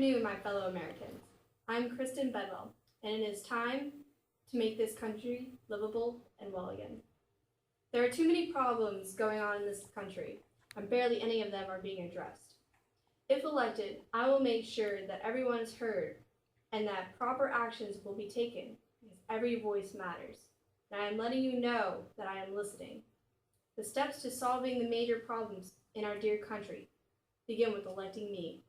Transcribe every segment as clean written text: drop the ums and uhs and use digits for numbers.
afternoon, my fellow Americans. I'm Kristin Bedwell, and it is time to make this country livable and well again. There are too many problems going on in this country, and barely any of them are being addressed. If elected, I will make sure that everyone is heard and that proper actions will be taken, because every voice matters. And I am letting you know that I am listening. The steps to solving the major problems in our dear country begin with electing me.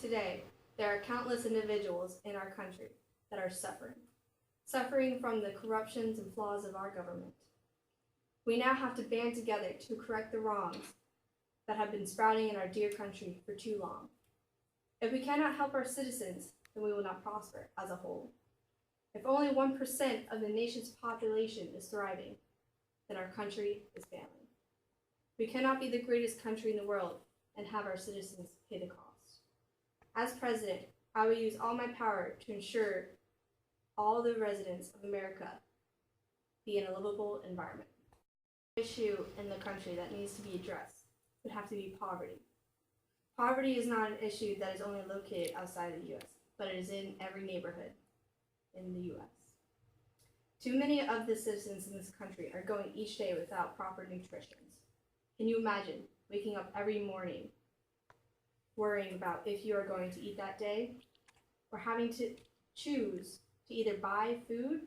Today, there are countless individuals in our country that are suffering from the corruptions and flaws of our government. We now have to band together to correct the wrongs that have been sprouting in our dear country for too long. If we cannot help our citizens, then we will not prosper as a whole. If only 1% of the nation's population is thriving, then our country is failing. We cannot be the greatest country in the world and have our citizens pay the cost. As president, I will use all my power to ensure all the residents of America be in a livable environment. The issue in the country that needs to be addressed would have to be poverty. Poverty is not an issue that is only located outside of the U.S., but it is in every neighborhood in the U.S. Too many of the citizens in this country are going each day without proper nutrition. Can you imagine waking up every morning worrying about if you are going to eat that day, or having to choose to either buy food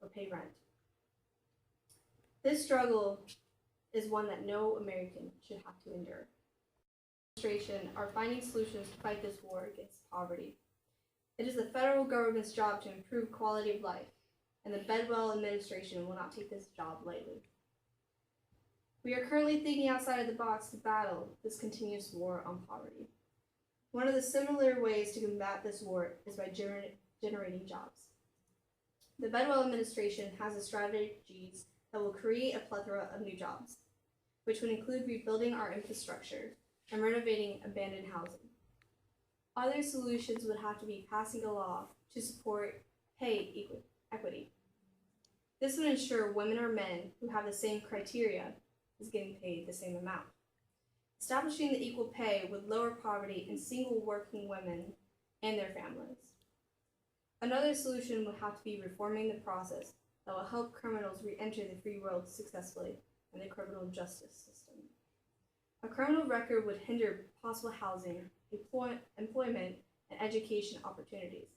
or pay rent? This struggle is one that no American should have to endure. The administration are finding solutions to fight this war against poverty. It is the federal government's job to improve quality of life, and the Bedwell administration will not take this job lightly. We are currently thinking outside of the box to battle this continuous war on poverty. One of the similar ways to combat this war is by generating jobs. The Bedwell administration has strategies that will create a plethora of new jobs, which would include rebuilding our infrastructure and renovating abandoned housing. Other solutions would have to be passing a law to support pay equity. This would ensure women or men who have the same criteria is getting paid the same amount. Establishing the equal pay would lower poverty in single working women and their families. Another solution would have to be reforming the process that will help criminals re-enter the free world successfully in the criminal justice system. A criminal record would hinder possible housing, employment, and education opportunities.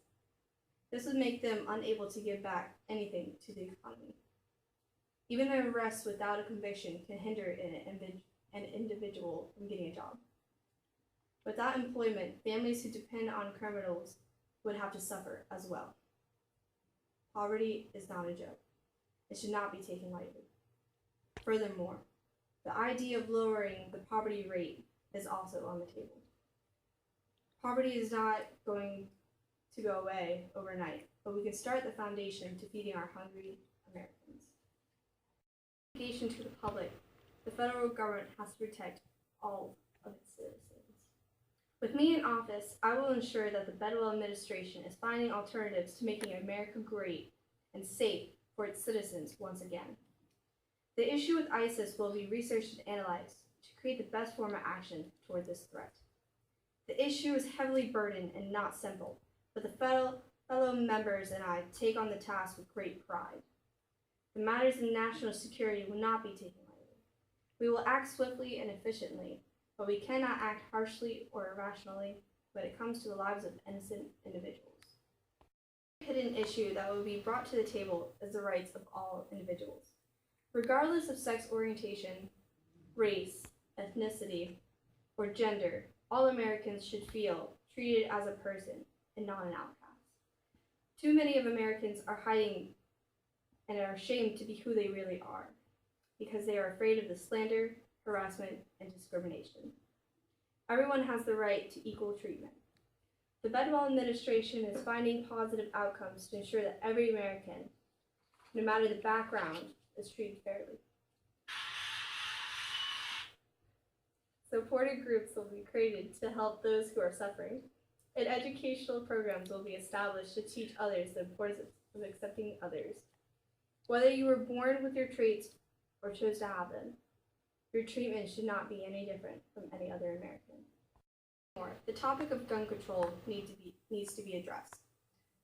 This would make them unable to give back anything to the economy. Even an arrest without a conviction can hinder an individual from getting a job. Without employment, families who depend on criminals would have to suffer as well. Poverty is not a joke. It should not be taken lightly. Furthermore, the idea of lowering the poverty rate is also on the table. Poverty is not going to go away overnight, but we can start the foundation to feeding our hungry Americans. Communication to the public, the federal government has to protect all of its citizens. With me in office, I will ensure that the Bedwell administration is finding alternatives to making America great and safe for its citizens once again. The issue with ISIS will be researched and analyzed to create the best form of action toward this threat. The issue is heavily burdened and not simple, but the fellow members and I take on the task with great pride. The matters of national security will not be taken lightly. We will act swiftly and efficiently, but we cannot act harshly or irrationally when it comes to the lives of innocent individuals. A hidden issue that will be brought to the table is the rights of all individuals. Regardless of sex orientation, race, ethnicity, or gender, all Americans should feel treated as a person and not an outcast. Too many of Americans are hiding and are ashamed to be who they really are because they are afraid of the slander, harassment, and discrimination. Everyone has the right to equal treatment. The Bedwell administration is finding positive outcomes to ensure that every American, no matter the background, is treated fairly. Supported groups will be created to help those who are suffering, and educational programs will be established to teach others the importance of accepting others. Whether you were born with your traits or chose to have them, your treatment should not be any different from any other American. The topic of gun control needs to be addressed.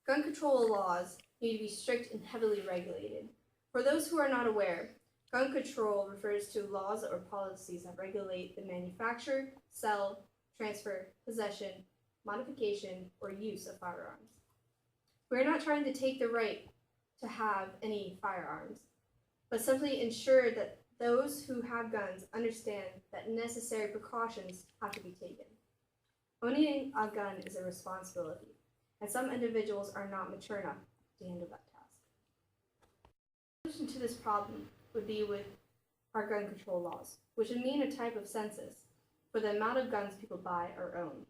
Gun control laws need to be strict and heavily regulated. For those who are not aware, gun control refers to laws or policies that regulate the manufacture, sell, transfer, possession, modification, or use of firearms. We are not trying to take the right to have any firearms, but simply ensure that those who have guns understand that necessary precautions have to be taken. Owning a gun is a responsibility, and some individuals are not mature enough to handle that task. The solution to this problem would be with our gun control laws, which would mean a type of census for the amount of guns people buy or own.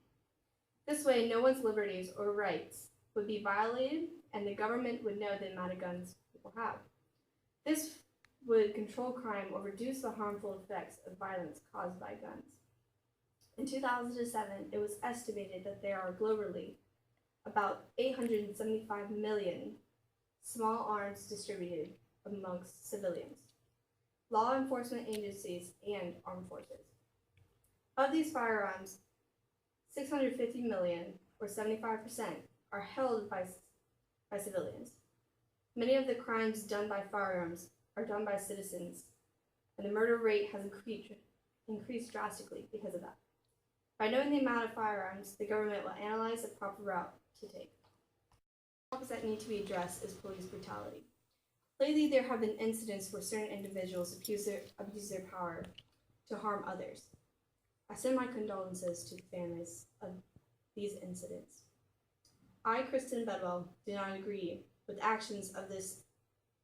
This way, no one's liberties or rights would be violated, and the government would know the amount of guns people have. This would control crime or reduce the harmful effects of violence caused by guns. In 2007, it was estimated that there are globally about 875 million small arms distributed amongst civilians, law enforcement agencies, and armed forces. Of these firearms, 650 million, or 75%, are held by civilians. Many of the crimes done by firearms are done by citizens, and the murder rate has increased drastically because of that. By knowing the amount of firearms, the government will analyze the proper route to take. Topics that need to be addressed is police brutality. Lately, there have been incidents where certain individuals abuse their power to harm others. I send my condolences to the families of these incidents. I, Kristin Bedwell, do not agree with actions of this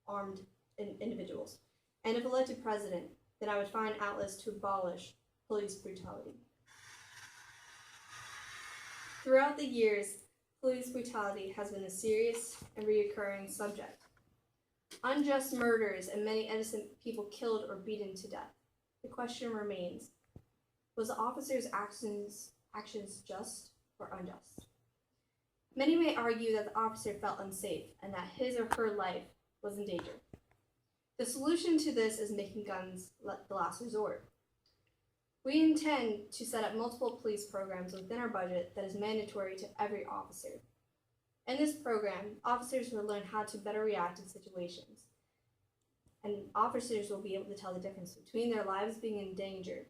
armed individuals, and if elected president, then I would find outlets to abolish police brutality. Throughout the years, police brutality has been a serious and recurring subject. Unjust murders and many innocent people killed or beaten to death. The question remains, was the officer's actions just or unjust? Many may argue that the officer felt unsafe and that his or her life was in danger. The solution to this is making guns the last resort. We intend to set up multiple police programs within our budget that is mandatory to every officer. In this program, officers will learn how to better react in situations, and officers will be able to tell the difference between their lives being in danger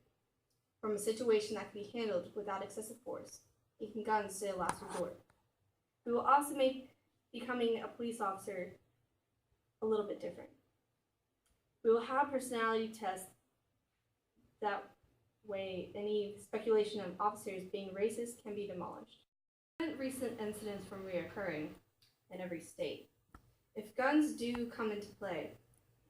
from a situation that can be handled without excessive force, making guns the last resort. We will also make becoming a police officer a little bit different. We will have personality tests. That way, any speculation of officers being racist can be demolished. Recent incidents from reoccurring in every state. If guns do come into play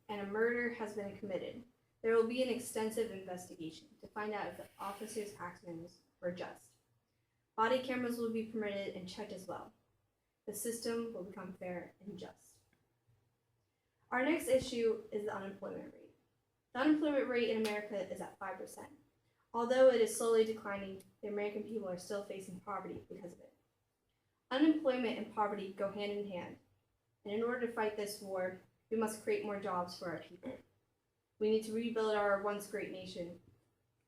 and a murder has been committed, there will be an extensive investigation to find out if the officer's actions were just. Body cameras will be permitted and checked as well. The system will become fair and just. Our next issue is the unemployment rate. The unemployment rate in America is at 5%. Although it is slowly declining, the American people are still facing poverty because of it. Unemployment and poverty go hand in hand, and in order to fight this war, we must create more jobs for our people. We need to rebuild our once great nation,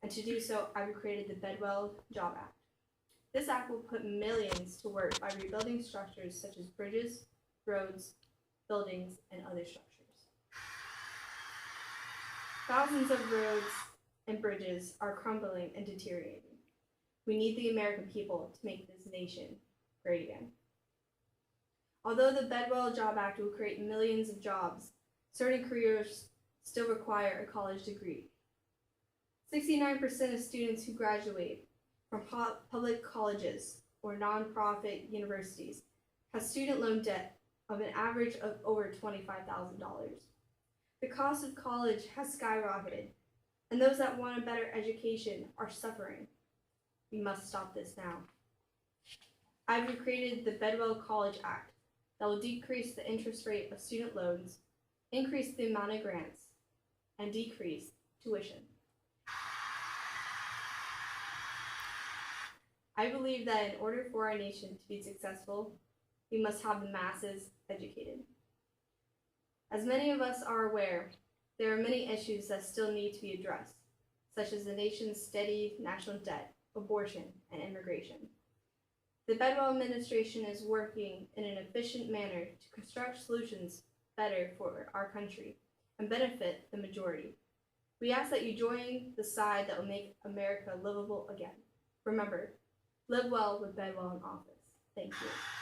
and to do so, I've created the Bedwell Job Act. This act will put millions to work by rebuilding structures such as bridges, roads, buildings, and other structures. Thousands of roads and bridges are crumbling and deteriorating. We need the American people to make this nation great again. Although the Bedwell Job Act will create millions of jobs, certain careers still require a college degree. 69% of students who graduate from public colleges or nonprofit universities have student loan debt of an average of over $25,000. The cost of college has skyrocketed, and those that want a better education are suffering. We must stop this now. I've created the Bedwell College Act that will decrease the interest rate of student loans, increase the amount of grants, and decrease tuition. I believe that in order for our nation to be successful, we must have the masses educated. As many of us are aware, there are many issues that still need to be addressed, such as the nation's steady national debt abortion, and immigration. The Bedwell administration is working in an efficient manner to construct solutions better for our country and benefit the majority. We ask that you join the side that will make America livable again. Remember, live well with Bedwell in office. Thank you.